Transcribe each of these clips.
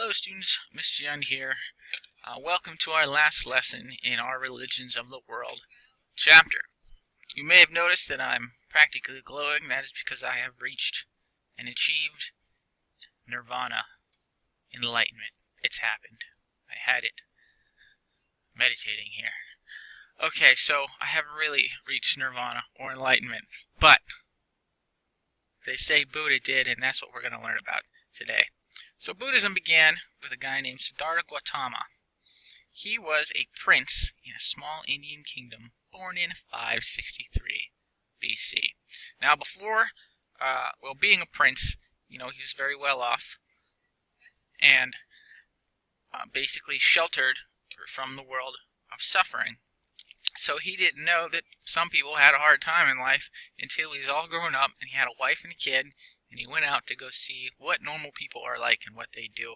Hello students, Mr. Yun here. Welcome to our last lesson in our Religions of the World chapter. You may have noticed that I'm practically glowing. That is because I have reached and achieved nirvana, enlightenment. It's happened. I had it meditating here. Okay, so I haven't really reached nirvana or enlightenment, but they say Buddha did, and that's what we're going to learn about today. So Buddhism began with a guy named Siddhartha Gautama. He was a prince in a small Indian kingdom born in 563 BC. Now before, being a prince, he was very well off and basically sheltered from the world of suffering. So he didn't know that some people had a hard time in life until he was all grown up and he had a wife and a kid, and he went out to go see what normal people are like and what they do.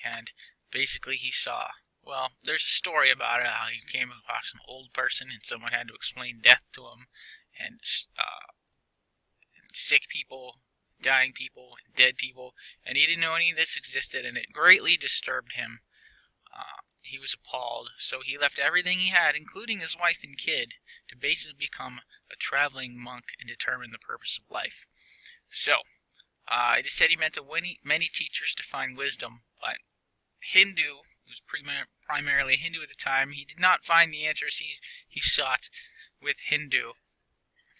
And basically he saw, well, there's a story about it, how he came across an old person and someone had to explain death to him, and sick people, dying people, and dead people, and he didn't know any of this existed, and it greatly disturbed him. He was appalled, so he left everything he had, including his wife and kid, to basically become a traveling monk and determine the purpose of life. So, it is said he met many teachers to find wisdom, but Hindu, who was primarily Hindu at the time, he did not find the answers he sought with Hindu.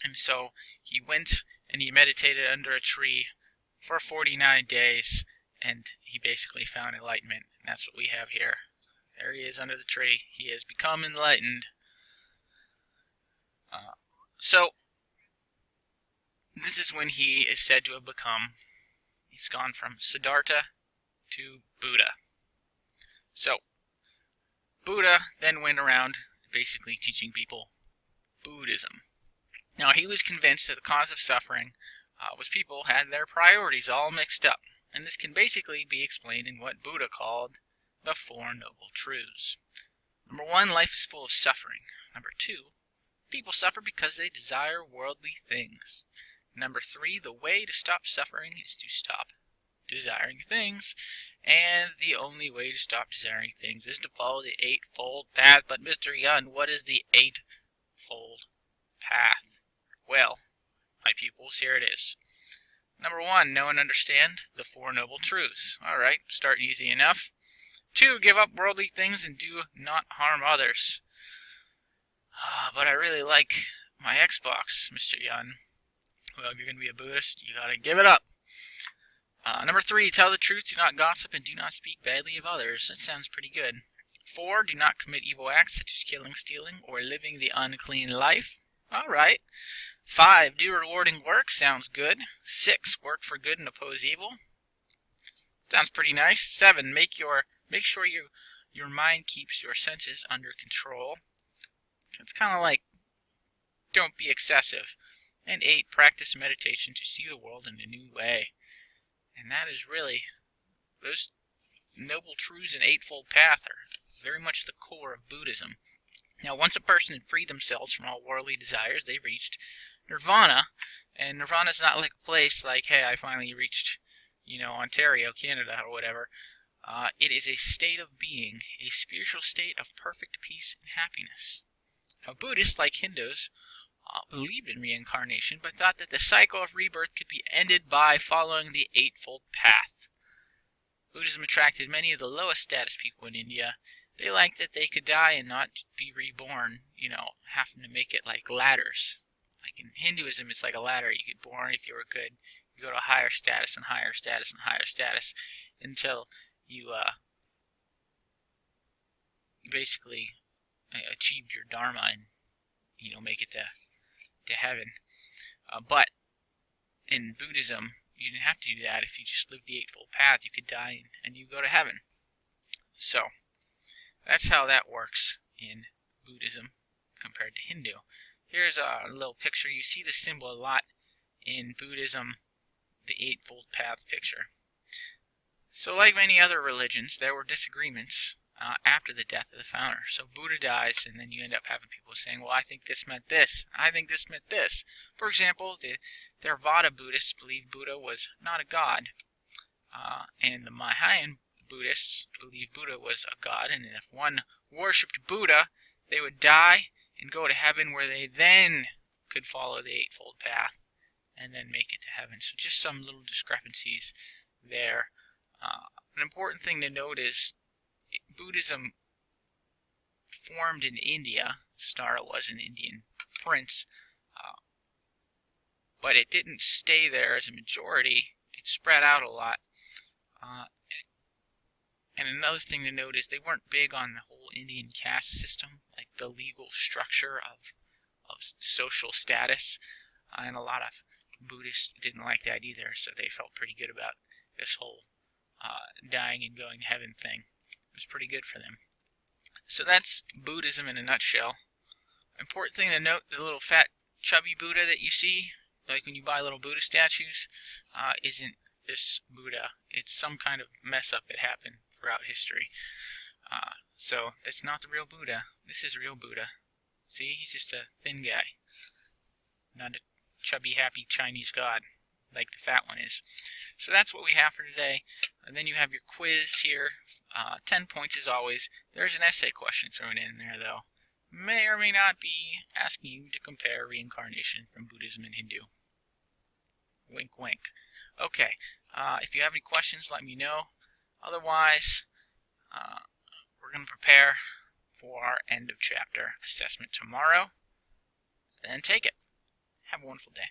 And so he went and he meditated under a tree for 49 days, and he basically found enlightenment. And that's what we have here. There he is under the tree. He has become enlightened. So this is when he is said to have he's gone from Siddhartha to Buddha. So Buddha then went around basically teaching people Buddhism. Now he was convinced that the cause of suffering was people had their priorities all mixed up. And this can basically be explained in what Buddha called the Four Noble Truths. Number 1, life is full of suffering. Number 2, people suffer because they desire worldly things. Number 3, the way to stop suffering is to stop desiring things. And the only way to stop desiring things is to follow the Eightfold Path. But Mr. Yun, what is the Eightfold Path? Well, my pupils, here it is. Number 1, know and understand the Four Noble Truths. Alright, starting easy enough. 2, give up worldly things and do not harm others. But I really like my Xbox, Mr. Yun. Well, if you're going to be a Buddhist, you gotta give it up. Number 3, tell the truth, do not gossip, and do not speak badly of others. That sounds pretty good. 4, do not commit evil acts such as killing, stealing, or living the unclean life. Alright. 5, do rewarding work. Sounds good. 6, work for good and oppose evil. Sounds pretty nice. 7, make sure your mind keeps your senses under control. It's kind of like, don't be excessive. And 8, practice meditation to see the world in a new way. And that is really, those noble truths and Eightfold Path are very much the core of Buddhism. Now, once a person had freed themselves from all worldly desires, they reached nirvana. And nirvana is not like a place like, hey, I finally reached, Ontario, Canada, or whatever. It is a state of being, a spiritual state of perfect peace and happiness. Now, Buddhists, like Hindus, believed in reincarnation, but thought that the cycle of rebirth could be ended by following the Eightfold Path. Buddhism attracted many of the lowest status people in India. They liked that they could die and not be reborn, having to make it like ladders. Like in Hinduism, it's like a ladder. You get born if you were good. You go to a higher status and higher status and higher status until you basically achieved your dharma and, make it to heaven. But in Buddhism, you didn't have to do that. If you just lived the Eightfold Path, you could die and you go to heaven. So that's how that works in Buddhism compared to Hindu. Here's a little picture. You see the symbol a lot in Buddhism, the Eightfold Path picture. So like many other religions, there were disagreements after the death of the founder. So Buddha dies, and then you end up having people saying, well, I think this meant this. I think this meant this. For example, the Theravada Buddhists believed Buddha was not a god. And the Mahayana Buddhists Buddhists believed Buddha was a god, and if one worshipped Buddha, they would die and go to heaven, where they then could follow the Eightfold Path and then make it to heaven. So just some little discrepancies there. An important thing to note is Buddhism formed in India. Siddhartha was an Indian prince, but it didn't stay there as a majority. It spread out a lot. And another thing to note is they weren't big on the whole Indian caste system, like the legal structure of social status. And a lot of Buddhists didn't like that either, so they felt pretty good about this whole dying and going to heaven thing. It was pretty good for them. So that's Buddhism in a nutshell. Important thing to note, the little fat chubby Buddha that you see, like when you buy little Buddha statues, isn't this Buddha. It's some kind of mess up that happened throughout history. So that's not the real Buddha. This is real Buddha. See, he's just a thin guy, not a chubby, happy Chinese god like the fat one is. So that's what we have for today. And then you have your quiz here. 10 points as always. There's an essay question thrown in there, though. May or may not be asking you to compare reincarnation from Buddhism and Hindu. Wink, wink. Okay, if you have any questions, let me know. Otherwise, we're going to prepare for our end of chapter assessment tomorrow. Then take it. Have a wonderful day.